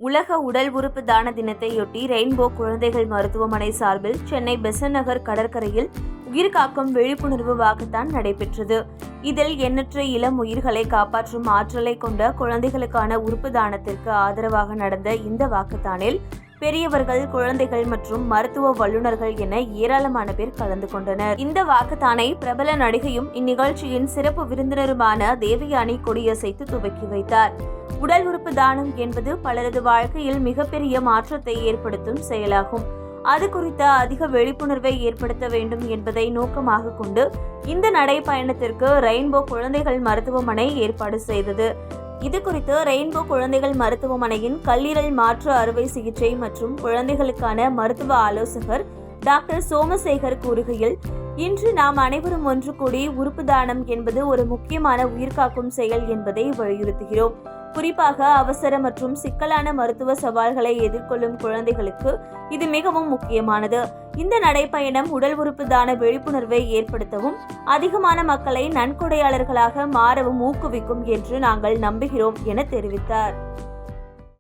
உலக உடல் உறுப்பு தான தினத்தையொட்டி ரெயின்போ குழந்தைகள் மருத்துவமனை சார்பில் சென்னை பெசன்ட் நகர் கடற்கரையில் உயிர்காக்கும் விழிப்புணர்வு வாக்கத்தான் நடைபெற்றது. இதில் எண்ணற்ற இளம் உயிர்களை காப்பாற்றும் ஆற்றலை கொண்ட குழந்தைகளுக்கான உறுப்பு தானத்திற்கு ஆதரவாக நடந்த இந்த வாக்கத்தானில் பெரியவர்கள், குழந்தைகள் மற்றும் மருத்துவ வல்லுநர்கள் என ஏராளமான பேர் கலந்து கொண்டனர். இந்த வாக்கத்தானை பிரபல நடிகையும் இந்நிகழ்ச்சியின் சிறப்பு விருந்தினருமான தேவயானி கொடியசைத்து துவக்கி வைத்தார். உடல் உறுப்பு தானம் என்பது பலரது வாழ்க்கையில் மிகப்பெரிய மாற்றத்தை ஏற்படுத்தும் செயலாகும். அது குறித்த அதிக விழிப்புணர்வை ஏற்படுத்த வேண்டும் என்பதை நோக்கமாக கொண்டு இந்த நடைப்பயணத்திற்கு ரெயின்போ குழந்தைகள் மருத்துவமனை ஏற்பாடு செய்தது. இது குறித்து ரெயின்போ குழந்தைகள் மருத்துவமனையின் கல்லீரல் மாற்று அறுவை சிகிச்சை மற்றும் குழந்தைகளுக்கான மருத்துவ ஆலோசகர் டாக்டர் சோமசேகர் கூறுகையில், இன்று நாம் அனைவரும் ஒன்று கூடி உறுப்பு தானம் என்பது ஒரு முக்கியமான உயிர்காக்கும் செயல் என்பதை வலியுறுத்துகிறோம். குறிப்பாக அவசர மற்றும் சிக்கலான மருத்துவ சவால்களை எதிர்கொள்ளும் குழந்தைகளுக்கு இது மிகவும் முக்கியமானது. இந்த நடைப்பயணம் உடல் உறுப்பு தான விழிப்புணர்வை ஏற்படுத்தவும் அதிகமான மக்களை நன்கொடையாளர்களாக மாறவும் ஊக்குவிக்கும் என்று நாங்கள் நம்புகிறோம் என தெரிவித்தார்.